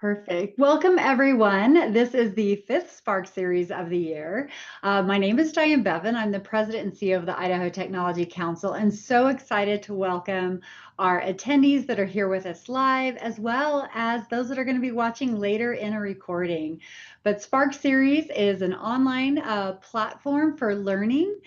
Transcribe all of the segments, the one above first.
Perfect. Welcome, everyone. This is the fifth Spark series of the year. My name is Diane Bevan. I'm the president and CEO of the Idaho Technology Council, and so excited to welcome our attendees that are here with us live, as well as those that are going to be watching later in a recording. But Spark Series is an online platform for learning.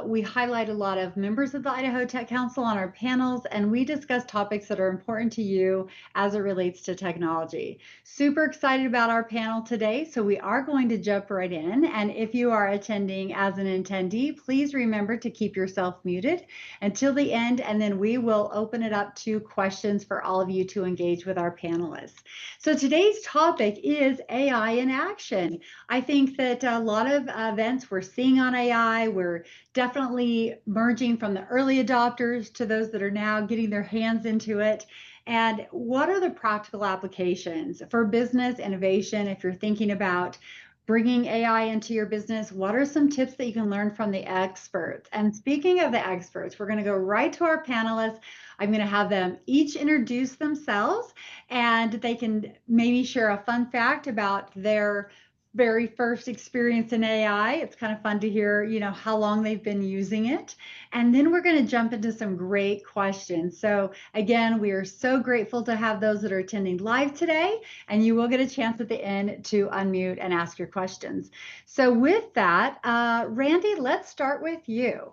We highlight a lot of members of the Idaho Tech Council on our panels, and we discuss topics that are important to you as it relates to technology. Super excited about our panel today, so we are going to jump right in. And if you are attending as an attendee, please remember to keep yourself muted until the end, and then we will open it up to questions for all of you to engage with our panelists. So today's topic is AI in action. I think that a lot of events we're seeing on AI, we're definitely merging from the early adopters to those that are now getting their hands into it. And what are the practical applications for business innovation? If you're thinking about bringing AI into your business, what are some tips that you can learn from the experts? And speaking of the experts, we're going to go right to our panelists. I'm going to have them each introduce themselves, and they can maybe share a fun fact about their very first experience in AI. It's kind of fun to hear, how long they've been using it. And then we're going to jump into some great questions. So again, we are so grateful to have those that are attending live today, and you will get a chance at the end to unmute and ask your questions. So with that, Randy, let's start with you.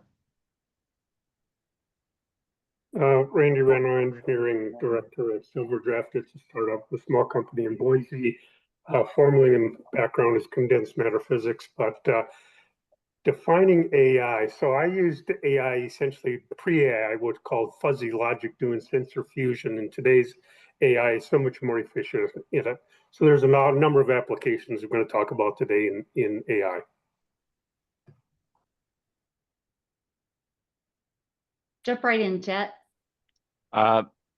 Randy Renner, Engineering Director at Silverdraft. It's a startup, a small company in Boise. Formerly in background is condensed matter physics, but defining AI. So I used AI essentially pre-AI, what's called fuzzy logic, doing sensor fusion. And today's AI is so much more efficient in it. So there's a number of applications we're going to talk about today in AI. Jump right in, Jet.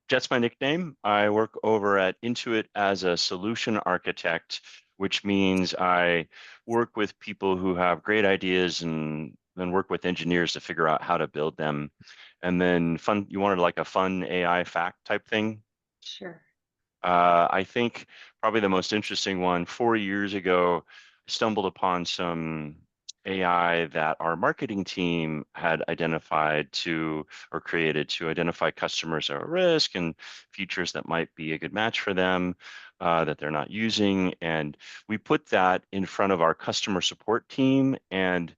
Jet's my nickname. I work over at Intuit as a solution architect, which means I work with people who have great ideas and then work with engineers to figure out how to build them. And then you wanted like a fun AI fact type thing? Sure. I think probably the most interesting one, 4 years ago, I stumbled upon some AI that our marketing team had identified or created to identify customers at risk and features that might be a good match for them that they're not using. And we put that in front of our customer support team, and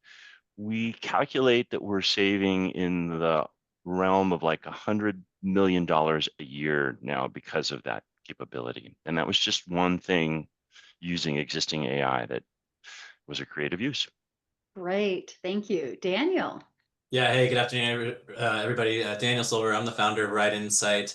we calculate that we're saving in the realm of like $100 million a year now because of that capability. And that was just one thing using existing AI that was a creative use. Great. Thank you. Daniel. Yeah, hey, good afternoon, everybody. Daniel Silver, I'm the founder of Right Insight.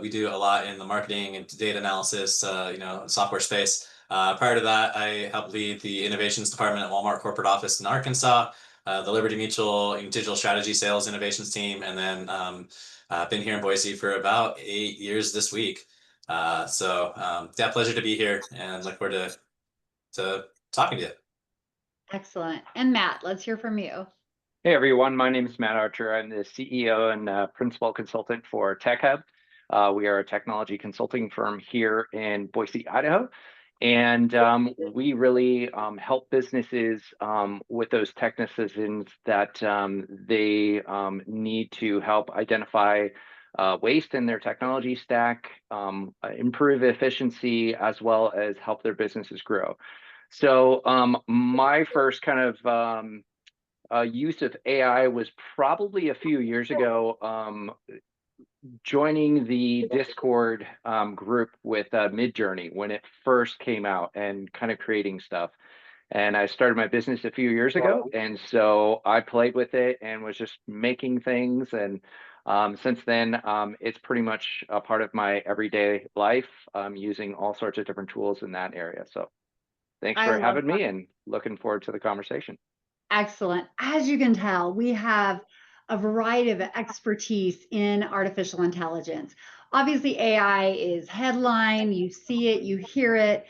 We do a lot in the marketing and data analysis, software space. Prior to that, I helped lead the innovations department at Walmart corporate office in Arkansas, the Liberty Mutual digital strategy sales innovations team, and then been here in Boise for about 8 years this week. Yeah, pleasure to be here and look forward to talking to you. Excellent. And Matt, let's hear from you. Hey everyone, my name is Matt Archer. I'm the CEO and principal consultant for TechHub. We are a technology consulting firm here in Boise, Idaho. And we really help businesses with those technicisms that they need to help identify waste in their technology stack, improve efficiency, as well as help their businesses grow. So my first kind of use of AI was probably a few years ago, joining the Discord group with Midjourney when it first came out and kind of creating stuff. And I started my business a few years ago. And so I played with it and was just making things. And since then, it's pretty much a part of my everyday life, using all sorts of different tools in that area. So thanks for having me and looking forward to the conversation. Excellent. As you can tell, we have a variety of expertise in artificial intelligence. Obviously, AI is headline. You see it, you hear it.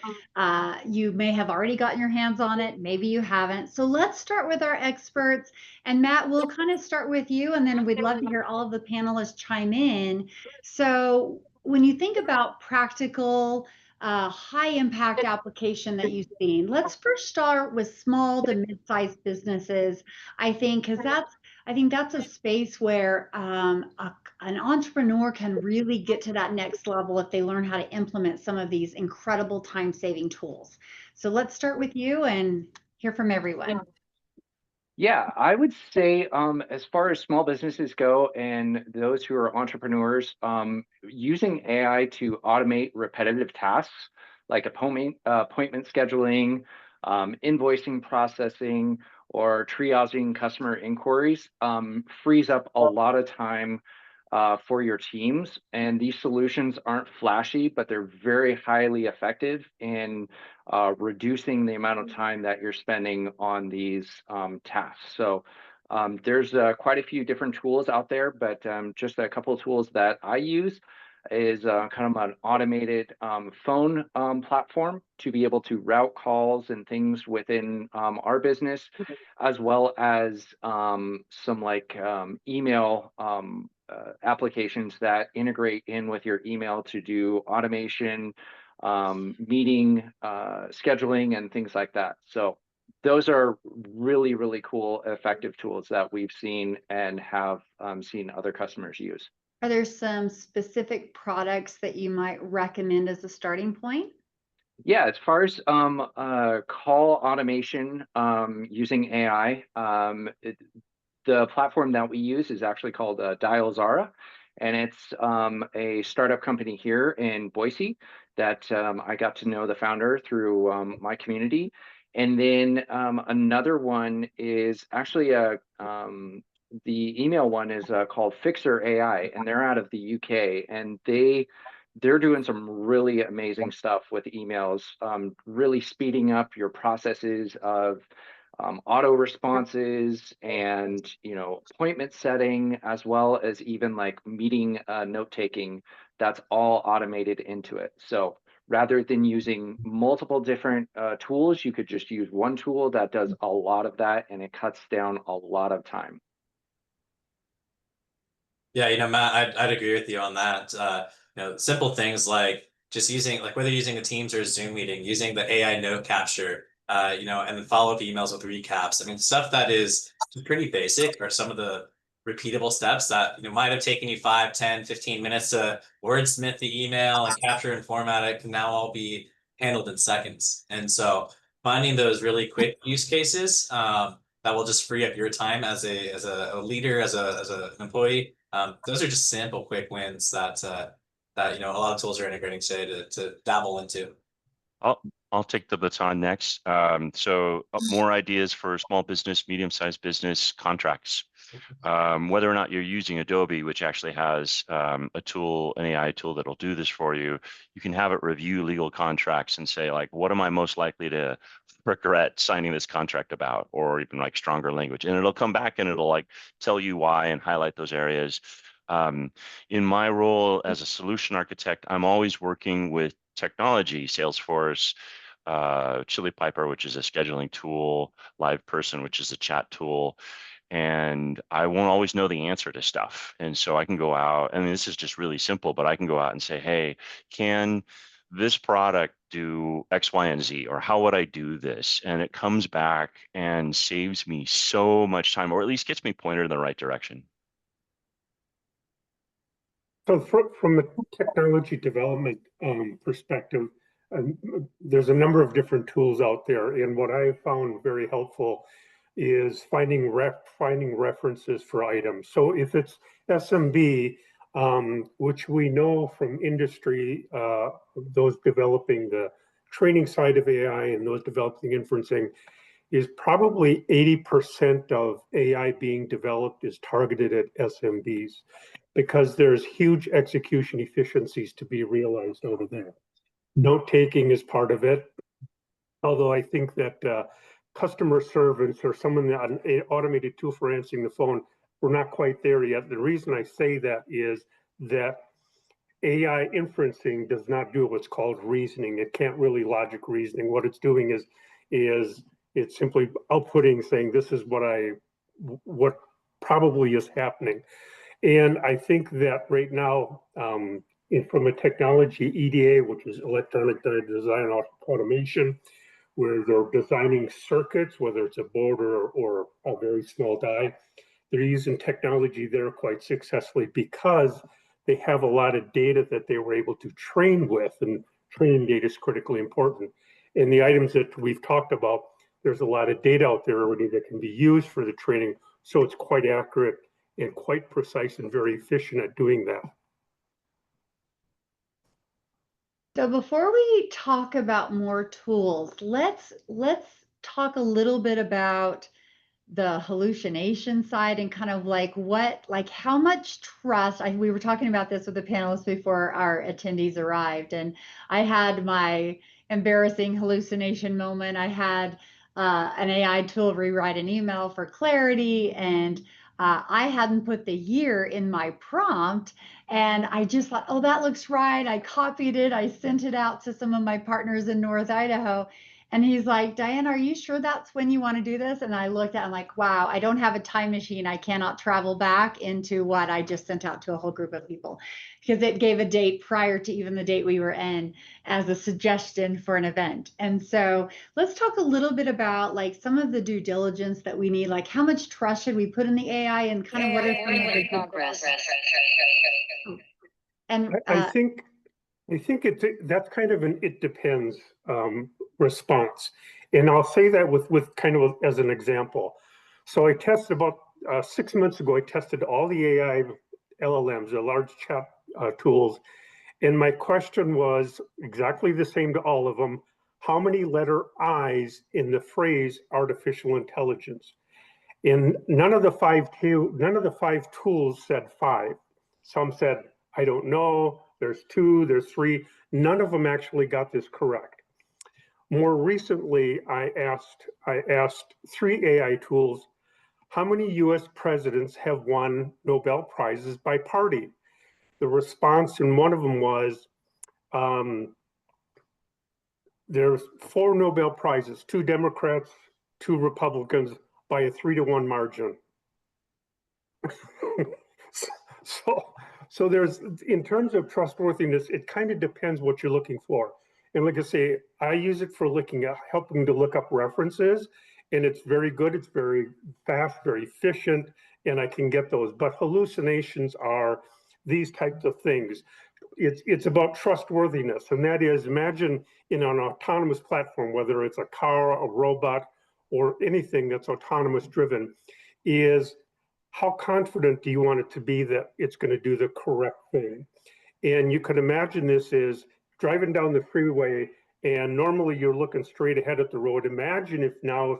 You may have already gotten your hands on it. Maybe you haven't. So let's start with our experts. And Matt, we'll kind of start with you, and then we'd love to hear all of the panelists chime in. So when you think about practical high impact application that you've seen? Let's first start with small to mid-sized businesses, I think, because that's a space where an entrepreneur can really get to that next level if they learn how to implement some of these incredible time-saving tools. So let's start with you and hear from everyone. Yeah, I would say as far as small businesses go and those who are entrepreneurs, using AI to automate repetitive tasks like appointment scheduling, invoicing processing, or triaging customer inquiries frees up a lot of time for your teams. And these solutions aren't flashy, but they're very highly effective in reducing the amount of time that you're spending on these tasks. So there's quite a few different tools out there, but just a couple of tools that I use is kind of an automated phone platform to be able to route calls and things within our business, as well as some like email applications that integrate in with your email to do automation, meeting scheduling, and things like that. So those are really, really cool, effective tools that we've seen and have seen other customers use. Are there some specific products that you might recommend as a starting point? Yeah, as far as call automation using AI, the platform that we use is actually called Dialzara, and it's a startup company here in Boise that I got to know the founder through my community. And then another one is actually the email one is called Fixer AI, and they're out of the UK, and they're doing some really amazing stuff with emails, really speeding up your processes of auto responses and appointment setting, as well as even like meeting note taking. That's all automated into it. So rather than using multiple different tools, you could just use one tool that does a lot of that, and it cuts down a lot of time. Yeah, Matt, I'd agree with you on that. Simple things like just using, like whether using a Teams or a Zoom meeting, using the AI note capture, and then follow-up emails with recaps. I mean, stuff that is pretty basic are some of the repeatable steps that, might have taken you 5, 10, 15 minutes to wordsmith the email and capture and format it can now all be handled in seconds. And so finding those really quick use cases, that will just free up your time as a leader, as an employee. Those are just simple, quick wins that a lot of tools are integrating today to dabble into. I'll take the baton next. So more ideas for small business, medium-sized business contracts. Whether or not you're using Adobe, which actually has a tool, an AI tool that'll do this for you, you can have it review legal contracts and say, like, what am I most likely to regret signing this contract about, or even like stronger language, and it'll come back and it'll like tell you why and highlight those areas. In my role as a solution architect, I'm always working with technology, Salesforce, Chili Piper, which is a scheduling tool, LivePerson, which is a chat tool. And I won't always know the answer to stuff. And so I can go out, and this is just really simple, but I can go out and say, hey, can this product do X, Y, and Z? Or how would I do this? And it comes back and saves me so much time, or at least gets me pointed in the right direction. So from a technology development perspective, there's a number of different tools out there. And what I found very helpful is finding references for items. So if it's SMB, which we know from industry, those developing the training side of AI and those developing inferencing, is probably 80% of AI being developed is targeted at SMBs, because there's huge execution efficiencies to be realized out of there. Note taking is part of it, although I think that customer service or someone that an automated tool for answering the phone, we're not quite there yet. The reason I say that is that AI inferencing does not do what's called reasoning. It can't really logic reasoning. What it's doing is it's simply outputting, saying this is what probably is happening. And I think that right now, from a technology EDA, which is electronic design automation, where they're designing circuits, whether it's a board or a very small die. They're using technology there quite successfully because they have a lot of data that they were able to train with, and training data is critically important. In the items that we've talked about, there's a lot of data out there already that can be used for the training, so it's quite accurate and quite precise and very efficient at doing that. So before we talk about more tools, let's talk a little bit about the hallucination side and kind of like how much trust. We were talking about this with the panelists before our attendees arrived, and I had my embarrassing hallucination moment. I had an AI tool rewrite an email for clarity, and I hadn't put the year in my prompt, and I just thought, oh, that looks right. I copied it. I sent it out to some of my partners in North Idaho. And he's like, Diane, are you sure that's when you want to do this? And I looked at him like, wow, I don't have a time machine. I cannot travel back into what I just sent out to a whole group of people, because it gave a date prior to even the date we were in as a suggestion for an event. And so let's talk a little bit about like some of the due diligence that we need, like how much trust should we put in the AI, and kind of what are some of the progress. And I think that's kind of an it depends response. And I'll say that with kind of as an example. So I tested about 6 months ago, I tested all the AI LLMs, the large chat tools. And my question was exactly the same to all of them. How many letter I's in the phrase artificial intelligence? And none of the five tools said 5. Some said, I don't know, there's 2, there's 3. None of them actually got this correct. More recently, I asked 3 AI tools, how many US presidents have won Nobel Prizes by party? The response in one of them was, there's 4 Nobel Prizes, 2 Democrats, 2 Republicans, by a 3-to-1 margin. So there's, in terms of trustworthiness, it kind of depends what you're looking for. And like I say, I use it for helping to look up references, and it's very good. It's very fast, very efficient, and I can get those. But hallucinations are these types of things. It's about trustworthiness, and that is, imagine in an autonomous platform, whether it's a car, a robot, or anything that's autonomous driven, is how confident do you want it to be that it's going to do the correct thing? And you can imagine this is driving down the freeway, and normally you're looking straight ahead at the road. Imagine if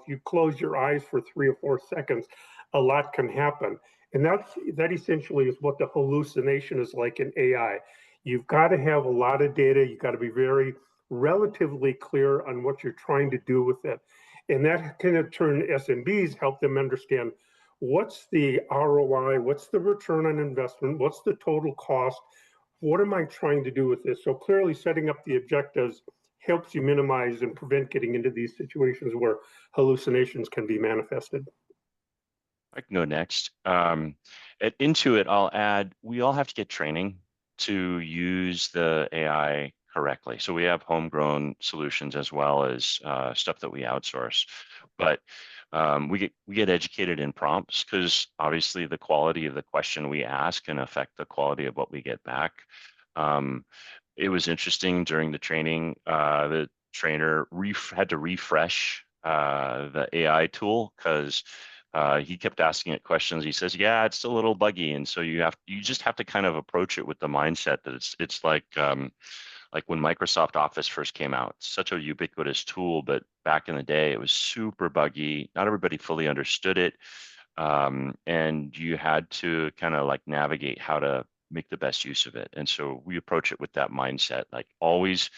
you close your eyes for 3 or 4 seconds, a lot can happen. And that essentially is what the hallucination is like in AI. You've got to have a lot of data. You've got to be very relatively clear on what you're trying to do with it. And that can in turn SMBs help them understand what's the ROI, what's the return on investment, what's the total cost, what am I trying to do with this? So clearly setting up the objectives helps you minimize and prevent getting into these situations where hallucinations can be manifested. I can go next. At Intuit, I'll add, we all have to get training to use the AI correctly. So we have homegrown solutions as well as stuff that we outsource. But we get educated in prompts, because obviously the quality of the question we ask can affect the quality of what we get back. It was interesting during the training, the trainer had to refresh the AI tool, because he kept asking it questions. He says, yeah, it's a little buggy. And so you just have to kind of approach it with the mindset that it's like when Microsoft Office first came out. It's such a ubiquitous tool, but back in the day, it was super buggy. Not everybody fully understood it. And you had to kind of like navigate how to make the best use of it. And so we approach it with that mindset, like always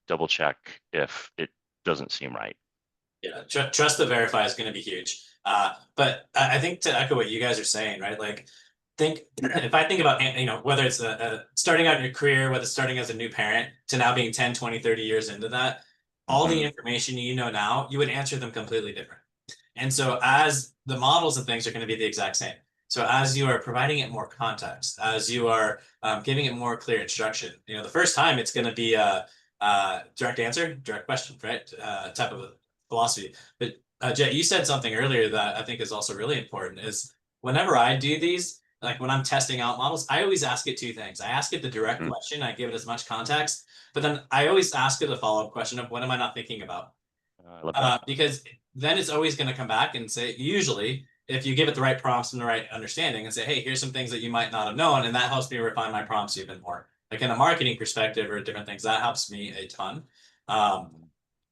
double check if it doesn't seem right. Yeah, trust to verify is going to be huge. But I think to echo what you guys are saying, right? Like, if I think about, whether it's starting out in your career, whether it's starting as a new parent to now being 10, 20, 30 years into that, all the information you know now, you would answer them completely different. And so as the models and things are going to be the exact same. So as you are providing it more context, as you are giving it more clear instruction, the first time it's going to be a direct answer, direct question, right? Type of a philosophy. But Jet, you said something earlier that I think is also really important is whenever I do these, like when I'm testing out models, I always ask it two things. I ask it the direct question, I give it as much context, but then I always ask it a follow-up question of what am I not thinking about? I love that. Because then it's always going to come back and say, usually, if you give it the right prompts and the right understanding and say, hey, here's some things that you might not have known, and that helps me refine my prompts even more. Like in a marketing perspective or different things, that helps me a ton.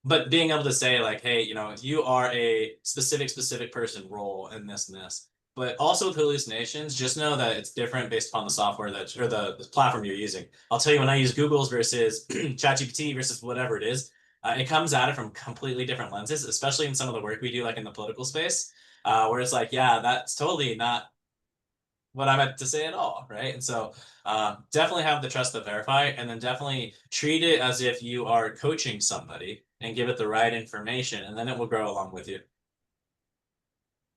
But being able to say like, hey, you are a specific person role in this and this. But also with hallucinations, just know that it's different based upon the software or the platform you're using. I'll tell you, when I use Google's versus ChatGPT versus whatever it is, it comes at it from completely different lenses, especially in some of the work we do, like in the political space, where it's like, yeah, that's totally not what I meant to say at all, right? And so definitely have the trust to verify, and then definitely treat it as if you are coaching somebody and give it the right information, and then it will grow along with you.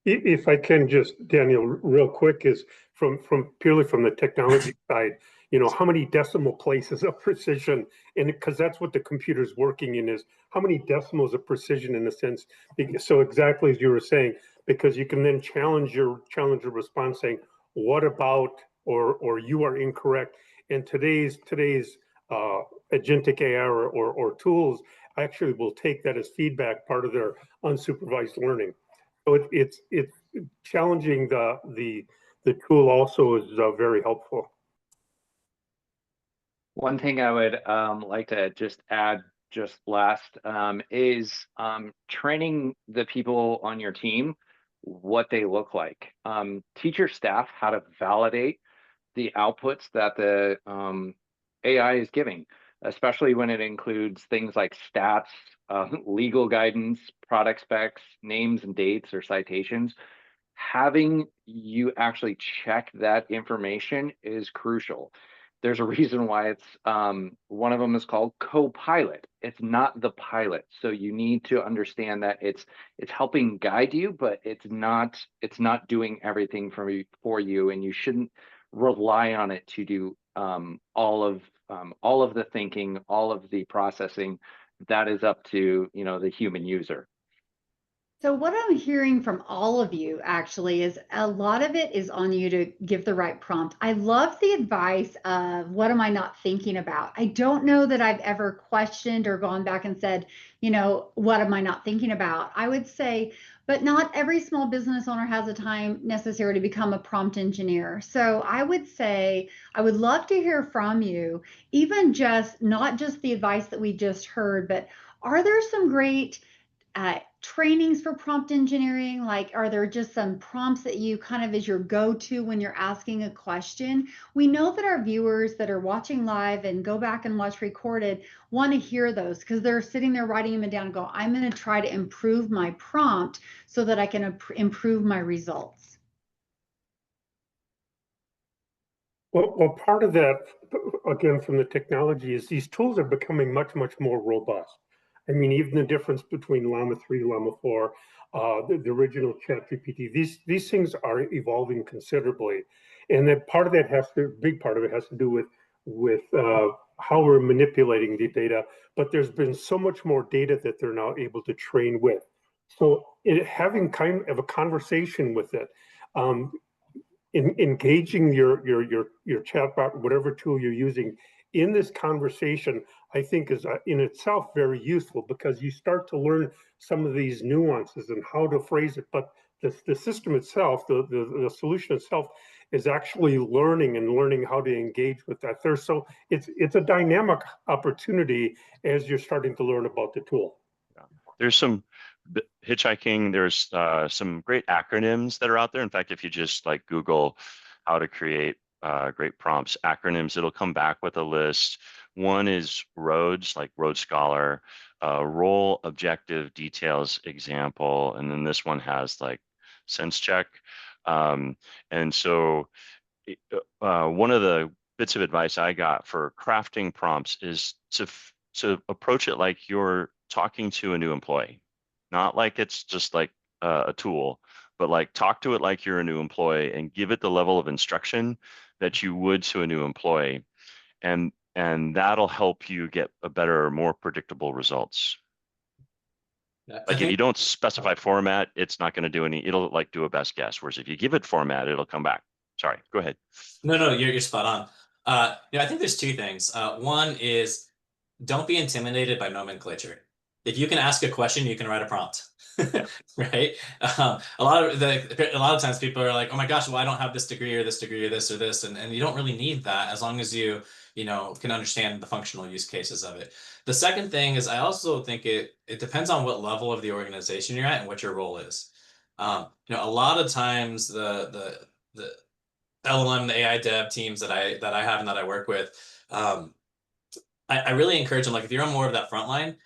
If I can just, Daniel, real quick, is from purely from the technology side, how many decimal places of precision, and because that's what the computer's working in, is how many decimals of precision in a sense. So exactly as you were saying, because you can then challenge your response saying, what about, or you are incorrect. And today's agentic AI or tools actually will take that as feedback, part of their unsupervised learning. So it's challenging the tool also is very helpful. One thing I would like to just add just last is training the people on your team what they look like. Teach your staff how to validate the outputs that the AI is giving, especially when it includes things like stats, legal guidance, product specs, names and dates or citations. Having you actually check that information is crucial. There's a reason why it's one of them is called co-pilot. It's not the pilot. So you need to understand that it's helping guide you, but it's not doing everything for you, and you shouldn't rely on it to do all of the thinking, all of the processing. That is up to the human user. So what I'm hearing from all of you actually is a lot of it is on you to give the right prompt. I love the advice of what am I not thinking about? I don't know that I've ever questioned or gone back and said, what am I not thinking about? I would say, but not every small business owner has the time necessary to become a prompt engineer. So I would say, I would love to hear from you, even just not just the advice that we just heard, but are there some great trainings for prompt engineering? Like, are there just some prompts that you kind of as your go-to when you're asking a question? We know that our viewers that are watching live and go back and watch recorded want to hear those because they're sitting there writing them down and go, I'm going to try to improve my prompt so that I can improve my results. Well, part of that, again, from the technology is these tools are becoming much more robust. I mean, even the difference between Llama 3, Llama 4, the original ChatGPT, these things are evolving considerably. And then part of that big part of it has to do with how we're manipulating the data, but there's been so much more data that they're now able to train with. So having kind of a conversation with it, engaging your chatbot, whatever tool you're using in this conversation, I think is in itself very useful because you start to learn some of these nuances and how to phrase it. But the system itself, the solution itself, is actually learning how to engage with that. So it's a dynamic opportunity as you're starting to learn about the tool. Yeah. There's some hitchhiking. There's some great acronyms that are out there. In fact, if you just like Google how to create great prompts, acronyms, it'll come back with a list. One is ROADS, like Road Scholar, role, objective, details, example, and then this one has like sense check. And so one of the bits of advice I got for crafting prompts is to approach it like you're talking to a new employee, not like it's just like a tool, but like talk to it like you're a new employee and give it the level of instruction that you would to a new employee. And that'll help you get a better, more predictable results. Like if you don't specify format, it's not going to do any, it'll like do a best guess. Whereas if you give it format, it'll come back. Sorry, go ahead. No, you're spot on. I think there's two things. One is don't be intimidated by nomenclature. If you can ask a question, you can write a prompt, right? A lot of times people are like, oh my gosh, well, I don't have this degree or this degree or this or this, and you don't really need that as long as you can understand the functional use cases of it. The second thing is I also think it depends on what level of the organization you're at and what your role is. A lot of times the LLM, the AI dev teams that I have and that I work with, I really encourage them, like if you're on more of that front line,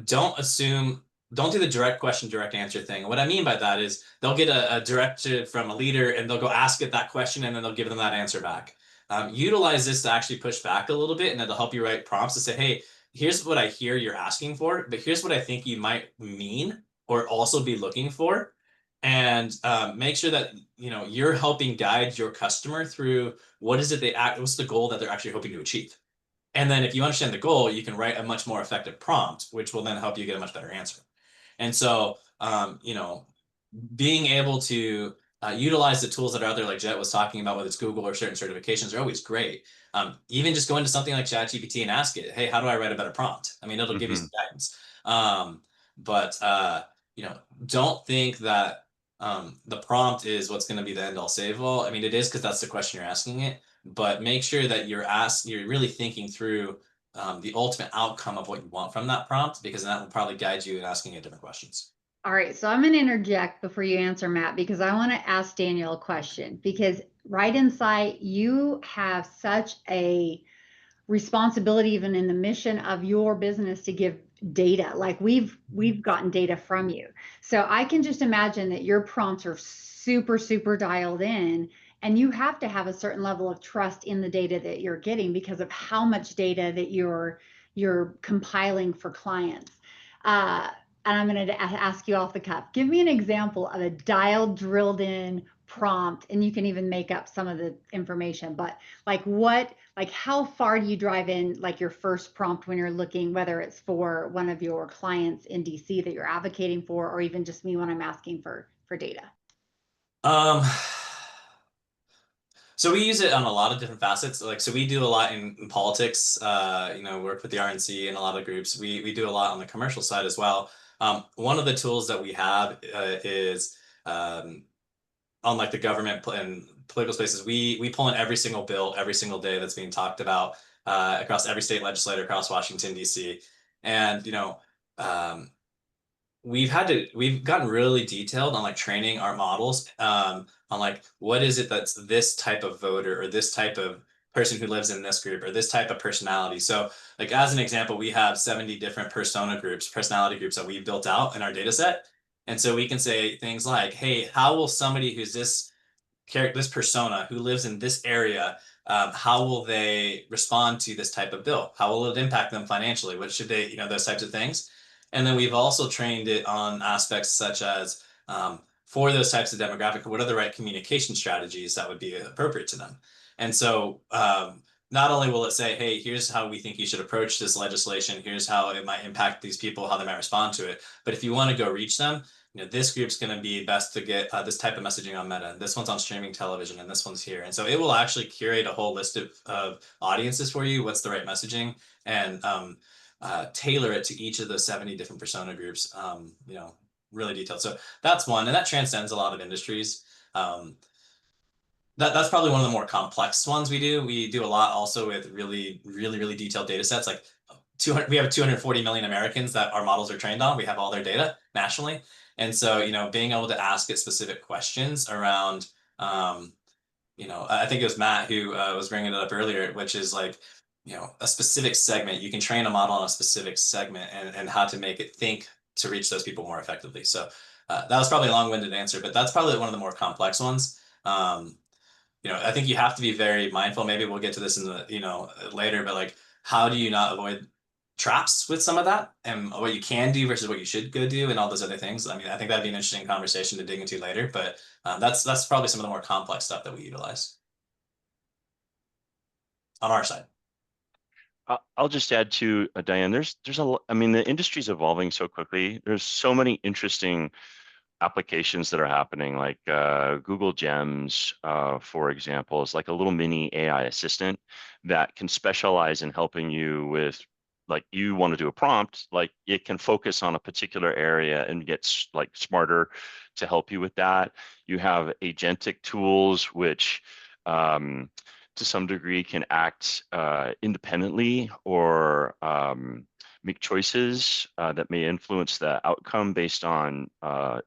don't do the direct question, direct answer thing. And what I mean by that is they'll get a directive from a leader and they'll go ask it that question and then they'll give them that answer back. Utilize this to actually push back a little bit and it'll help you write prompts to say, hey, here's what I hear you're asking for, but here's what I think you might mean or also be looking for. And make sure that you're helping guide your customer through what's the goal that they're actually hoping to achieve. And then if you understand the goal, you can write a much more effective prompt, which will then help you get a much better answer. And so, being able to utilize the tools that are out there, like Jet was talking about, whether it's Google or certain certifications, are always great. Even just go into something like ChatGPT and ask it, hey, how do I write a better prompt? I mean, it'll give you some guidance. But don't think that the prompt is what's going to be the end all save all. I mean, it is because that's the question you're asking it, but make sure that you're really thinking through the ultimate outcome of what you want from that prompt, because that will probably guide you in asking it different questions. All right, so I'm going to interject before you answer, Matt, because I want to ask Daniel a question. Because Right Insight, you have such a responsibility, even in the mission of your business, to give data. Like we've gotten data from you, so I can just imagine that your prompts are super dialed in, and you have to have a certain level of trust in the data that you're getting because of how much data that you're compiling for clients. And I'm going to ask you off the cuff. Give me an example of a dialed, drilled in prompt, and you can even make up some of the information, but how far do you drive in like your first prompt when you're looking, whether it's for one of your clients in DC that you're advocating for, or even just me when I'm asking for data? So we use it on a lot of different facets. So we do a lot in politics, work with the RNC and a lot of groups. We do a lot on the commercial side as well. One of the tools that we have is on like the government and political spaces. We pull in every single bill every single day that's being talked about across every state legislator across Washington, D.C. And we've gotten really detailed on like training our models on like what is it that's this type of voter or this type of person who lives in this group or this type of personality. So like as an example, we have 70 different personality groups that we've built out in our data set. And so we can say things like, hey, how will somebody who's this persona who lives in this area, how will they respond to this type of bill? How will it impact them financially? What should they, those types of things. And then we've also trained it on aspects such as for those types of demographic, what are the right communication strategies that would be appropriate to them? And so not only will it say, hey, here's how we think you should approach this legislation, here's how it might impact these people, how they might respond to it. But if you want to go reach them, this group's going to be best to get this type of messaging on Meta. This one's on streaming television, and this one's here. And so it will actually curate a whole list of audiences for you. What's the right messaging, and tailor it to each of the 70 different persona groups. Really detailed. So that's one, and that transcends a lot of industries. That's probably one of the more complex ones we do. We do a lot also with really detailed data sets. Like we have 240 million Americans that our models are trained on. We have all their data nationally. And so, being able to ask it specific questions around, I think it was Matt who was bringing it up earlier, which is like, a specific segment. You can train a model on a specific segment and how to make it think to reach those people more effectively. So that was probably a long-winded answer, but that's probably one of the more complex ones. I think you have to be very mindful. Maybe we'll get to this in the, later, but like, how do you not avoid traps with some of that and what you can do versus what you should go do and all those other things. I mean, I think that'd be an interesting conversation to dig into later, but that's probably some of the more complex stuff that we utilize on our side. I'll just add to Diane. I mean, the industry's evolving so quickly. There's so many interesting applications that are happening, like Google Gems, for example, is like a little mini AI assistant that can specialize in helping you with, like, you want to do a prompt, like it can focus on a particular area and get like smarter to help you with that. You have agentic tools, which to some degree can act independently or make choices that may influence the outcome based on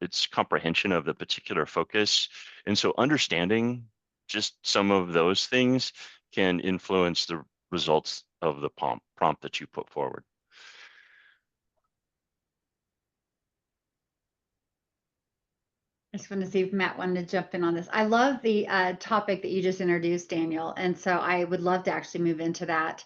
its comprehension of the particular focus. And so understanding just some of those things can influence the results of the prompt that you put forward. I just want to see if Matt wanted to jump in on this. I love the topic that you just introduced, Daniel. And so I would love to actually move into that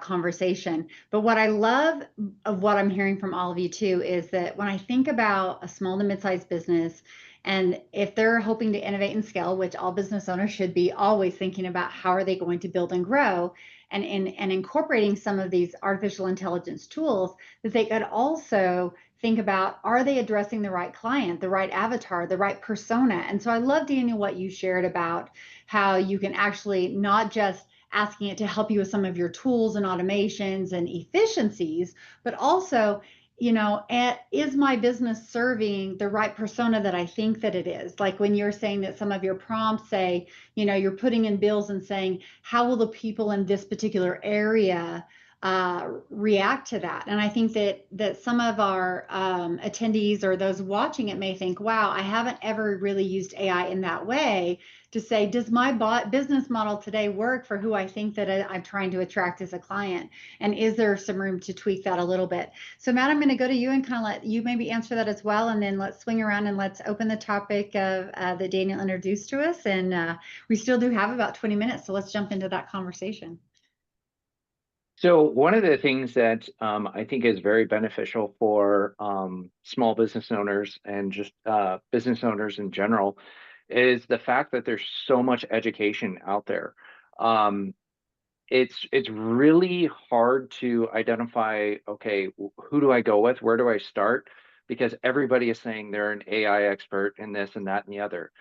conversation. But what I love of what I'm hearing from all of you too is that when I think about a small to mid-sized business, and if they're hoping to innovate and scale, which all business owners should be always thinking about how are they going to build and grow, and incorporating some of these artificial intelligence tools, that they could also think about, are they addressing the right client, the right avatar, the right persona? And so I love, Daniel, what you shared about how you can actually not just asking it to help you with some of your tools and automations and efficiencies, but also, is my business serving the right persona that I think that it is? Like when you're saying that some of your prompts say, you're putting in bills and saying, how will the people in this particular area react to that? And I think that some of our attendees or those watching it may think, wow, I haven't ever really used AI in that way to say, does my business model today work for who I think that I'm trying to attract as a client? And is there some room to tweak that a little bit? So Matt, I'm going to go to you and kind of let you maybe answer that as well. And then let's swing around and let's open the topic of that Daniel introduced to us. And we still do have about 20 minutes. So let's jump into that conversation. So one of the things that I think is very beneficial for small business owners and just business owners in general is the fact that there's so much education out there. It's really hard to identify, okay, who do I go with? Where do I start? Because everybody is saying they're an AI expert in this and that and the other.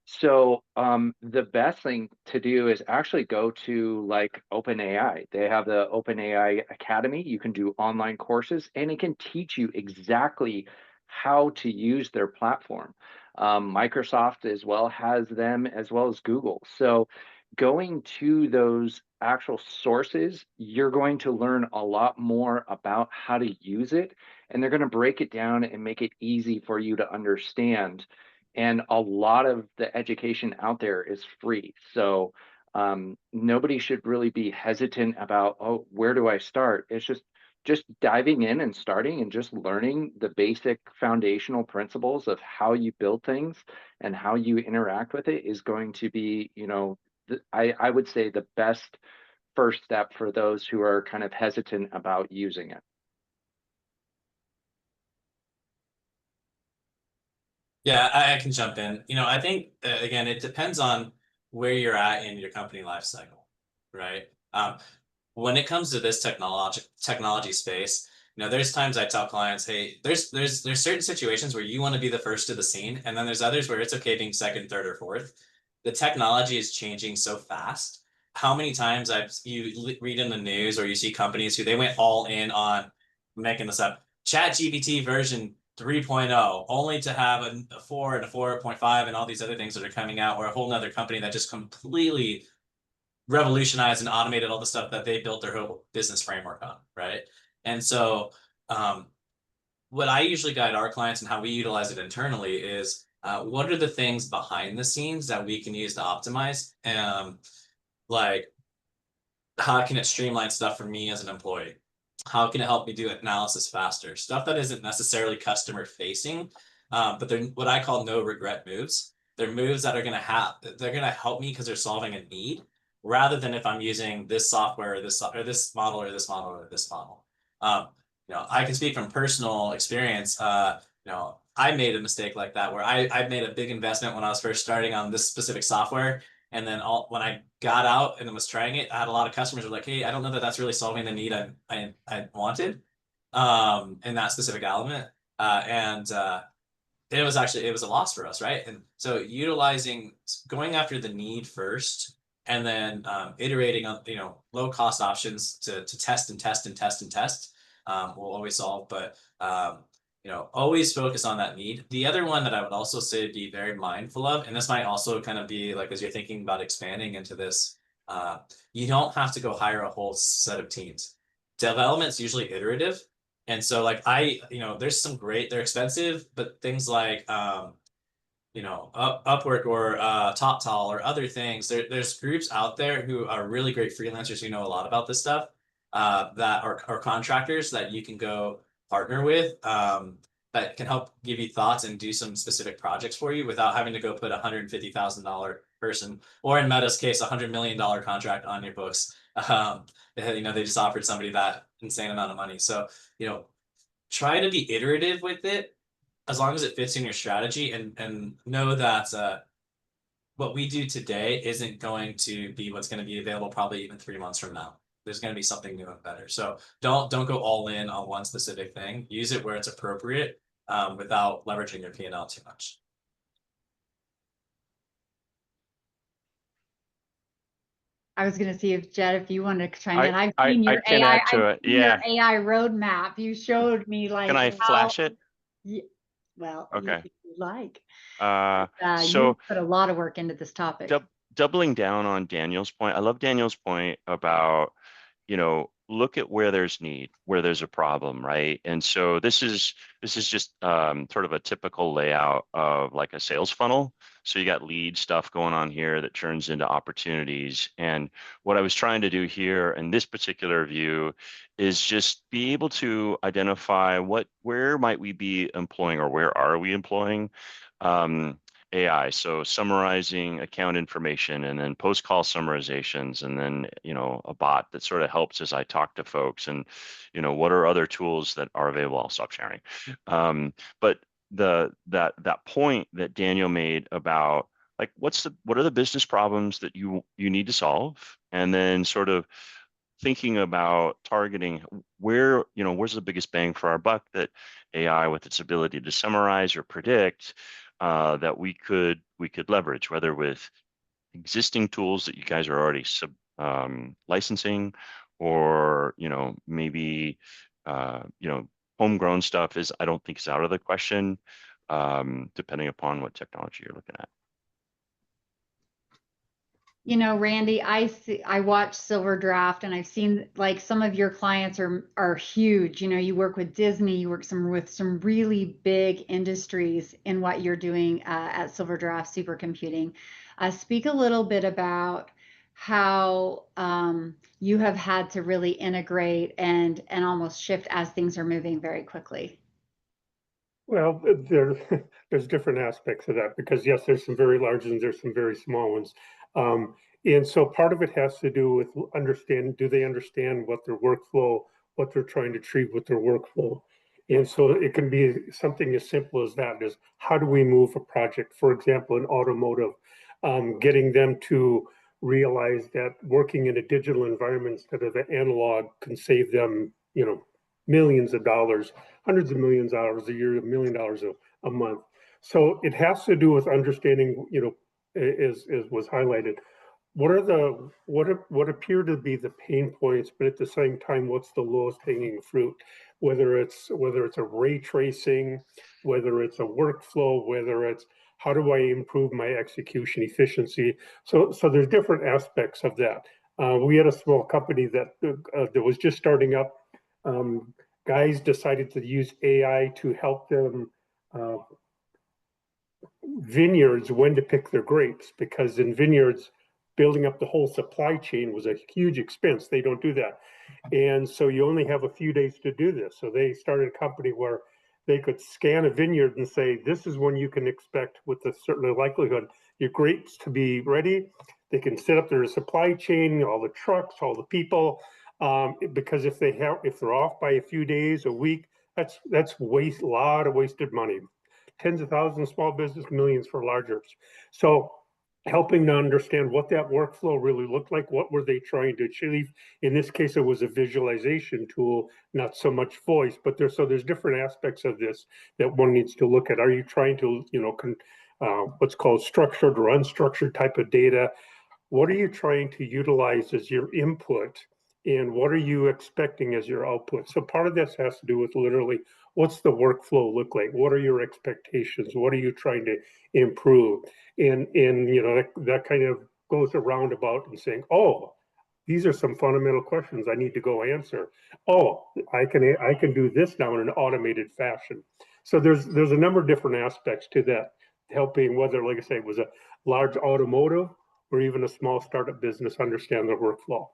So the best thing to do is actually go to like OpenAI. They have the OpenAI Academy. You can do online courses and it can teach you exactly how to use their platform. Microsoft as well has them, as well as Google. So going to those actual sources, you're going to learn a lot more about how to use it, and they're going to break it down and make it easy for you to understand. And a lot of the education out there is free. So nobody should really be hesitant about, oh, where do I start? It's just diving in and starting and just learning the basic foundational principles of how you build things and how you interact with it is going to be, I would say the best first step for those who are kind of hesitant about using it. Yeah, I can jump in. I think again, it depends on where you're at in your company life cycle, right? When it comes to this technology space, there's times I tell clients, hey, there's certain situations where you want to be the first to the scene, and then there's others where it's okay being second, third, or fourth. The technology is changing so fast. How many times you read in the news or you see companies who they went all in on, making this up, ChatGPT version 3.0, only to have a 4 and a 4.5 and all these other things that are coming out, or a whole nother company that just completely revolutionized and automated all the stuff that they built their whole business framework on, right? And so what I usually guide our clients and how we utilize it internally is what are the things behind the scenes that we can use to optimize? Like, how can it streamline stuff for me as an employee? How can it help me do analysis faster? Stuff that isn't necessarily customer facing, but they're what I call no regret moves. They're moves that are they're gonna help me because they're solving a need, rather than if I'm using this software or this model or this model or this model. I can speak from personal experience. I made a mistake like that where I made a big investment when I was first starting on this specific software. And then when I got out and was trying it, I had a lot of customers who were like, hey, I don't know that that's really solving the need I wanted in that specific element. And it was a loss for us, right? And so going after the need first, and then iterating on low cost options to test and test and test and test will always solve. But always focus on that need. The other one that I would also say be very mindful of, and this might also kind of be like as you're thinking about expanding into this, you don't have to go hire a whole set of teams. Development's usually iterative. And so like there's some they're expensive, but things like Upwork or TopTal or other things, there's groups out there who are really great freelancers who know a lot about this stuff that are contractors that you can go partner with that can help give you thoughts and do some specific projects for you without having to go put $150,000 person, or in Meta's case, $100 million contract on your books. They just offered somebody that insane amount of money. So, try to be iterative with it as long as it fits in your strategy, and know that what we do today isn't going to be what's going to be available probably even 3 months from now. There's going to be something new and better. So don't go all in on one specific thing. Use it where it's appropriate without leveraging your P&L too much. I was going to see if Jed, if you wanted to chime in. I can add to it. Yeah. Your AI roadmap. You showed me like. Can I flash it? Yeah, well, okay. if you like. So you put a lot of work into this topic. Doubling down on Daniel's point, I love Daniel's point about, look at where there's need, where there's a problem, right? And so this is just sort of a typical layout of like a sales funnel. So you got lead stuff going on here that turns into opportunities. And what I was trying to do here in this particular view is just be able to identify where might we be employing, or where are we employing AI. So summarizing account information, and then post-call summarizations, and then, a bot that sort of helps as I talk to folks, and, what are other tools that are available. I'll stop sharing. But that point that Daniel made about like, what are the business problems that you need to solve? And then sort of thinking about targeting where's the biggest bang for our buck that AI, with its ability to summarize or predict, that we could leverage, whether with existing tools that you guys are already licensing, or maybe homegrown stuff I don't think is out of the question, depending upon what technology you're looking at. Randy, I watch Silverdraft, and I've seen like some of your clients are huge. You work with Disney, you work with some really big industries in what you're doing at Silverdraft Supercomputing. Speak a little bit about how you have had to really integrate and almost shift as things are moving very quickly. Well, there's different aspects of that, because yes, there's some very large ones, there's some very small ones. And so part of it has to do with do they understand what their workflow, what they're trying to achieve with their workflow? And so it can be something as simple as that, is how do we move a project, for example, in automotive, getting them to realize that working in a digital environment instead of the analog can save them, millions of dollars, hundreds of millions of dollars a year, $1 million a month. So it has to do with understanding, as was highlighted, what appear to be the pain points, but at the same time, what's the lowest hanging fruit? Whether it's a ray tracing, whether it's a workflow, whether it's how do I improve my execution efficiency? So there's different aspects of that. We had a small company that was just starting up. Guys decided to use AI to help them vineyards when to pick their grapes, because in vineyards, building up the whole supply chain was a huge expense. They don't do that. And so you only have a few days to do this. So they started a company where they could scan a vineyard and say, this is when you can expect, with a certain likelihood, your grapes to be ready. They can set up their supply chain, all the trucks, all the people, because if they're off by a few days, a week, that's a lot of wasted money. Tens of thousands of small business, millions for larger. So helping to understand what that workflow really looked like, what were they trying to achieve. In this case, it was a visualization tool, not so much voice, but there's different aspects of this that one needs to look at. Are you trying to, what's called structured or unstructured type of data? What are you trying to utilize as your input? And what are you expecting as your output? So part of this has to do with literally, what's the workflow look like? What are your expectations? What are you trying to improve? And that kind of goes around about and saying, oh, these are some fundamental questions I need to go answer. Oh, I can do this now in an automated fashion. So there's a number of different aspects to that, helping whether, like I say, it was a large automotive or even a small startup business understand their workflow.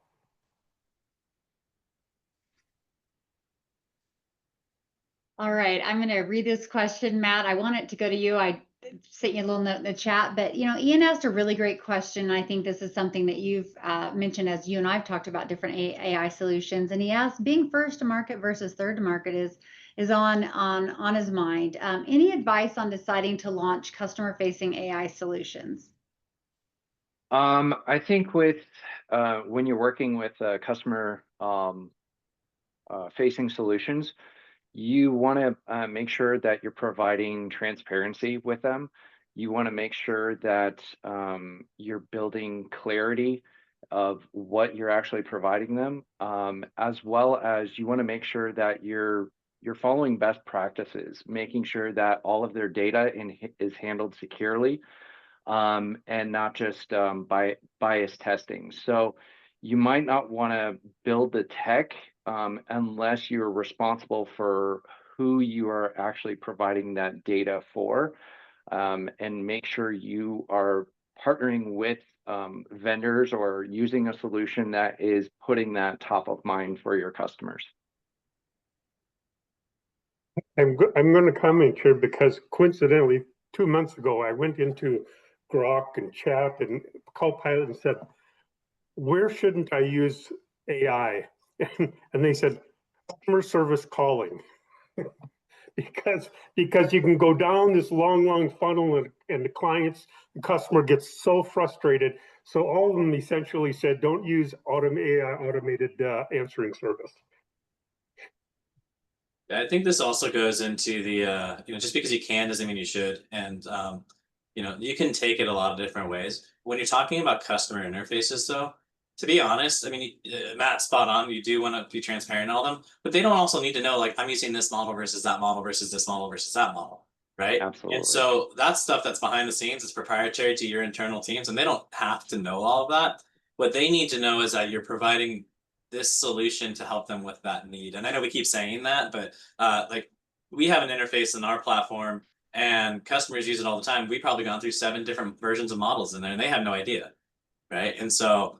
All right, I'm going to read this question, Matt. I want it to go to you. I sent you a little note in the chat, but Ian asked a really great question. I think this is something that you've mentioned as you and I've talked about different AI solutions. And he asked, being first to market versus third to market is on his mind. Any advice on deciding to launch customer-facing AI solutions? I think with when you're working with customer facing solutions, you want to make sure that you're providing transparency with them. You want to make sure that you're building clarity of what you're actually providing them, as well as you want to make sure that you're following best practices, making sure that all of their data is handled securely, and not just by bias testing. So you might not want to build the tech unless you're responsible for who you are actually providing that data for, and make sure you are partnering with vendors or using a solution that is putting that top of mind for your customers. I'm going to comment here because coincidentally, 2 months ago, I went into Grok and Chat and Copilot and said, where shouldn't I use AI? And they said, customer service calling. because you can go down this long funnel and the customer gets so frustrated. So all of them essentially said, don't use AI automated answering service. I think this also goes into the, just because you can doesn't mean you should. And, you can take it a lot of different ways. When you're talking about customer interfaces, though, to be honest, I mean, Matt's spot on. You do want to be transparent in all of them, but they don't also need to know, like, I'm using this model versus that model versus this model versus that model, right? Absolutely. And so that's stuff that's behind the scenes. It's proprietary to your internal teams, and they don't have to know all of that. What they need to know is that you're providing this solution to help them with that need. And I know we keep saying that, but like, we have an interface in our platform and customers use it all the time. We've probably gone through 7 different versions of models in there and they have no idea, right? And so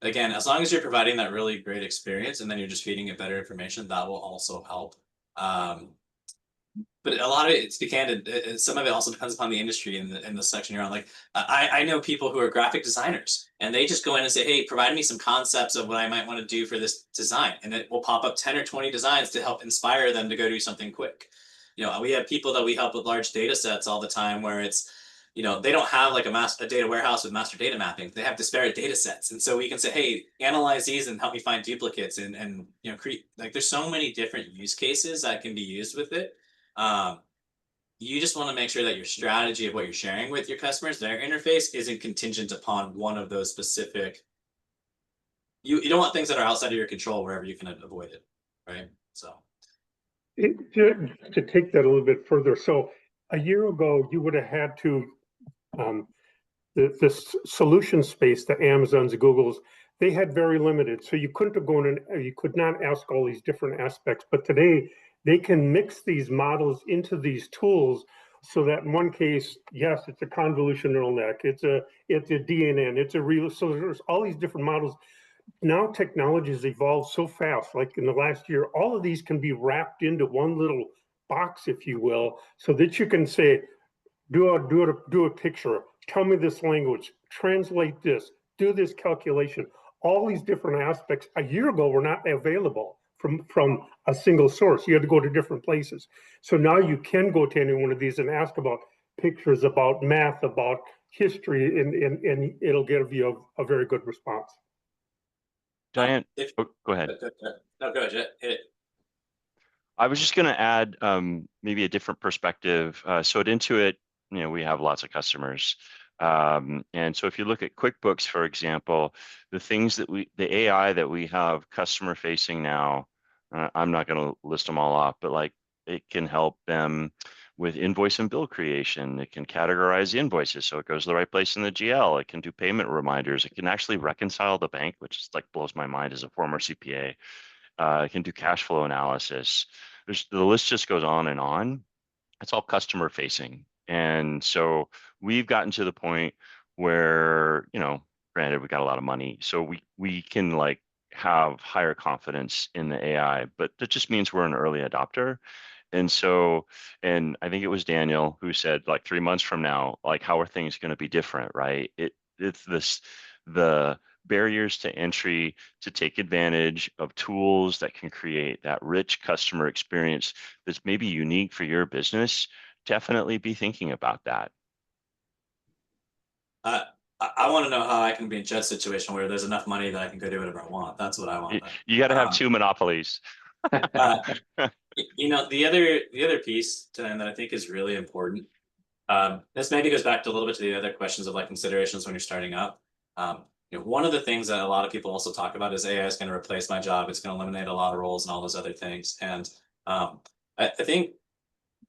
again, as long as you're providing that really great experience and then you're just feeding it better information, that will also help. But a lot of it, to be candid, some of it also depends upon the industry in the section you're on. Like, I know people who are graphic designers, and they just go in and say, "Hey, provide me some concepts of what I might want to do for this design," and it will pop up 10 or 20 designs to help inspire them to go do something quick. We have people that we help with large data sets all the time, where it's, they don't have like a data warehouse with master data mapping. They have disparate data sets, and so we can say, "Hey, analyze these and help me find duplicates," and create, like, there's so many different use cases that can be used with it. You just want to make sure that your strategy of what you're sharing with your customers, their interface, isn't contingent upon one of those specific. You don't want things that are outside of your control wherever you can avoid it, right? So to take that a little bit further, so a year ago you would have had to this solution space, the Amazons, the Googles, they had very limited, so you couldn't have gone in, you could not ask all these different aspects. But today they can mix these models into these tools, so that in one case, yes, it's a convolution neural net, it's a DNN, it's a real. So there's all these different models. Now technology has evolved so fast. Like in the last year, all of these can be wrapped into one little box, if you will, so that you can say, do a picture, tell me this language, translate this, do this calculation. all these different aspects a year ago were not available from a single source. You had to go to different places. So now you can go to any one of these and ask about pictures, about math, about history, and it'll give you a very good response. Diane, go ahead. No, go ahead, hit it. I was just going to add maybe a different perspective. So at Intuit, we have lots of customers. And so if you look at QuickBooks, for example, the AI that we have customer facing now, I'm not going to list them all off, but like it can help them with invoice and bill creation. It can categorize the invoices so it goes to the right place in the GL. It can do payment reminders. It can actually reconcile the bank, which is like blows my mind as a former CPA. It can do cash flow analysis. The list just goes on and on. It's all customer facing. And so we've gotten to the point where, granted, we got a lot of money, so we can like have higher confidence in the AI, but that just means we're an early adopter. And so, and I think it was Daniel who said like 3 months from now, like how are things going to be different, right? It's the barriers to entry to take advantage of tools that can create that rich customer experience that's maybe unique for your business. Definitely be thinking about that. I want to know how I can be in Jed's situation where there's enough money that I can go do whatever I want. That's what I want. You got to have 2 monopolies. The other piece that I think is really important. This maybe goes back to a little bit to the other questions of like considerations when you're starting up. One of the things that a lot of people also talk about is AI is going to replace my job. It's going to eliminate a lot of roles and all those other things. And I think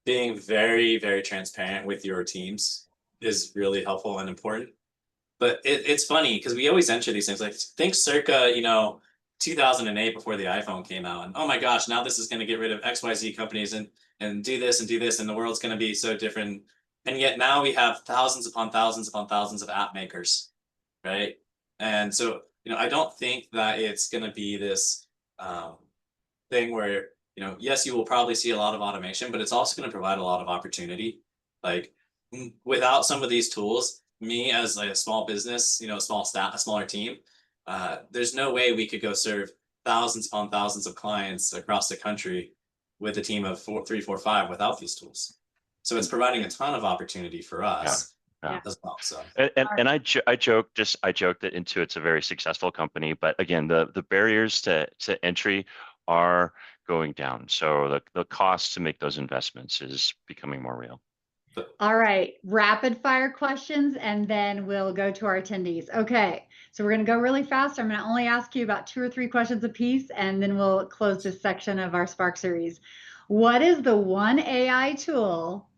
being very, very transparent with your teams is really helpful and important. But it's funny because we always enter these things like think circa 2008 before the iPhone came out, and oh my gosh, now this is going to get rid of XYZ companies and do this and do this, and the world's going to be so different. And yet now we have thousands upon thousands upon thousands of app makers, right? And so I don't think that it's going to be this thing where yes, you will probably see a lot of automation, but it's also going to provide a lot of opportunity. Like without some of these tools, me as like a small business, small staff, a smaller team, there's no way we could go serve thousands upon thousands of clients across the country with a team of 3, 4, 5 without these tools. So it's providing a ton of opportunity for us as well. So and I joke that Intuit's a very successful company, but again, the barriers to entry are going down. So the cost to make those investments is becoming more real. All right, rapid fire questions, and then we'll go to our attendees. Okay, so we're going to go really fast. I'm going to only ask you about 2 or 3 questions a piece, and then we'll close this section of our Spark series. What is the one AI tool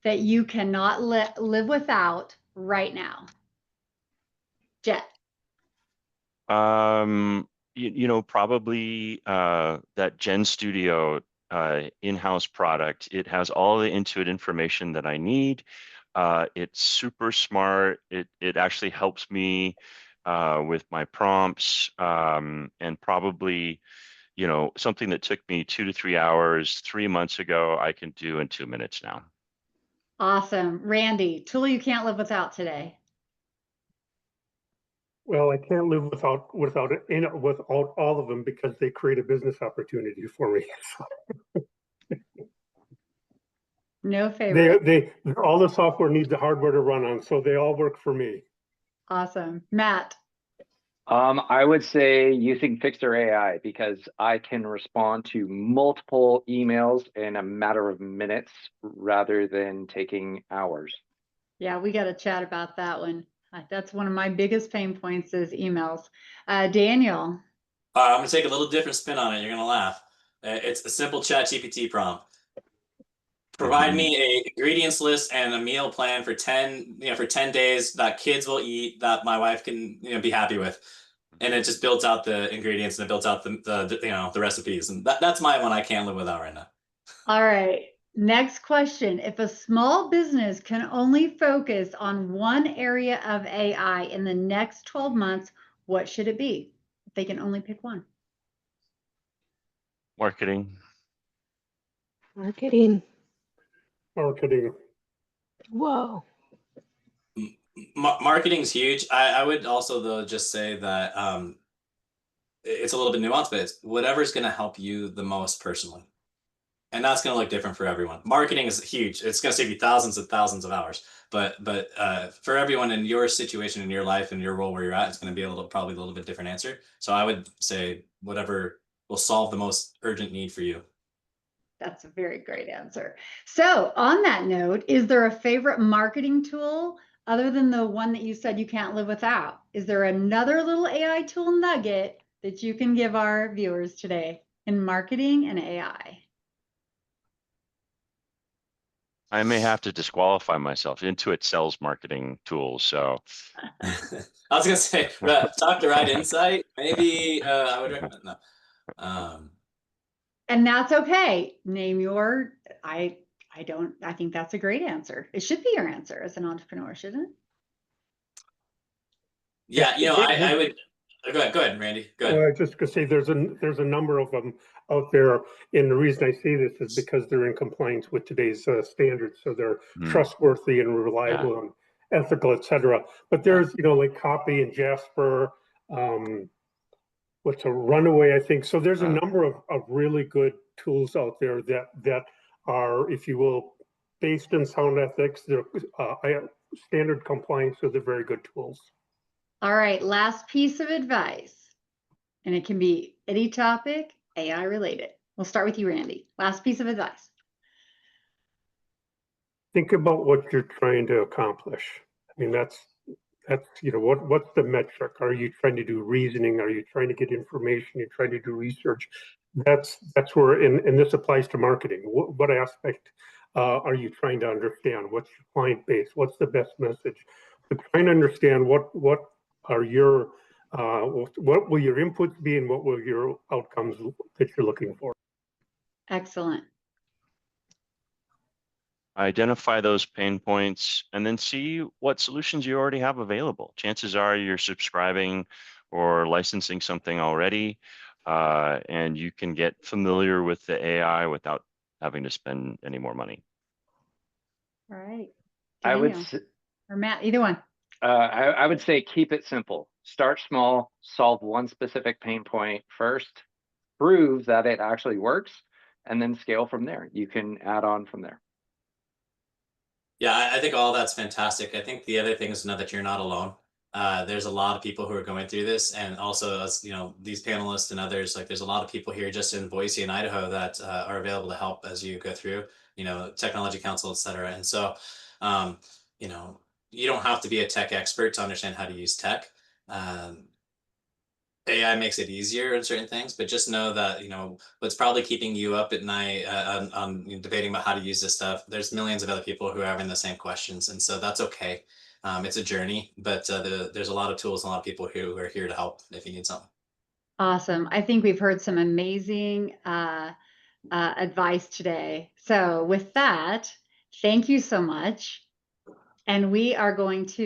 that you cannot live without right now? Jet. Probably that Gen Studio in-house product. It has all the Intuit information that I need. It's super smart. It actually helps me with my prompts, and probably something that took me 2 to 3 hours 3 months ago, I can do in 2 minutes now. Awesome. Randy, tool you can't live without today. Well, I can't live without all of them because they create a business opportunity for me. No favorite. All the software needs the hardware to run on, so they all work for me. Awesome. Matt. I would say using Fixer AI because I can respond to multiple emails in a matter of minutes rather than taking hours. Yeah, we got to chat about that one. That's one of my biggest pain points is emails. Daniel. I'm going to take a little different spin on it. You're going to laugh. It's a simple ChatGPT prompt. Provide me a ingredients list and a meal plan for 10 days that kids will eat that my wife can be happy with, and it just builds out the ingredients and it builds out the recipes, and that's my one I can't live without right now. All right, next question. If a small business can only focus on one area of AI in the next 12 months, what should it be? If they can only pick one. Marketing. Whoa. Marketing's huge. I would also though just say that it's a little bit nuanced, but it's whatever's going to help you the most personally. And that's going to look different for everyone. Marketing is huge. It's going to save you thousands of hours. But for everyone in your situation, in your life, in your role where you're at, it's going to be probably a little bit different answer. So I would say whatever will solve the most urgent need for you. That's a very great answer. So on that note, is there a favorite marketing tool other than the one that you said you can't live without? Is there another little AI tool nugget that you can give our viewers today in marketing and AI? I may have to disqualify myself. Intuit sells marketing tools, so. I was going to say, talk to Right Insight. Maybe I would recommend no. And that's okay. Name your, I think that's a great answer. It should be your answer as an entrepreneur, shouldn't it? Yeah, you know, I would go ahead, Randy. Go ahead. Well, I was just gonna say there's a number of them out there, and the reason I say this is because they're in compliance with today's standards, so they're trustworthy and reliable and ethical, etc. But there's like Copy and Jasper, what's a Runaway, I think. So there's a number of really good tools out there that are, if you will, based in sound ethics. They're standard compliance, so they're very good tools. All right, last piece of advice, and it can be any topic, AI related. We'll start with you, Randy. Last piece of advice. Think about what you're trying to accomplish. I mean, that's what's the metric? Are you trying to do reasoning? Are you trying to get information? You're trying to do research. That's where, and this applies to marketing. What aspect are you trying to understand? What's your client base? What's the best message? But trying to understand what are your what will your inputs be and what will your outcomes that you're looking for? Excellent. Identify those pain points and then see what solutions you already have available. Chances are you're subscribing or licensing something already, and you can get familiar with the AI without having to spend any more money. All right. Daniel, or Matt, either one. I would say keep it simple. Start small, solve one specific pain point first, prove that it actually works, and then scale from there. You can add on from there. Yeah, I think all that's fantastic. I think the other thing is to know that you're not alone. There's a lot of people who are going through this, and also as these panelists and others, like there's a lot of people here just in Boise and Idaho that are available to help as you go through, technology council, et cetera. And so, you don't have to be a tech expert to understand how to use tech. AI makes it easier in certain things, but just know that, what's probably keeping you up at night on debating about how to use this stuff, there's millions of other people who are having the same questions. And so that's okay. It's a journey, but there's a lot of tools and a lot of people who are here to help if you need something. Awesome. I think we've heard some amazing advice today. So with that, thank you so much. And we are going to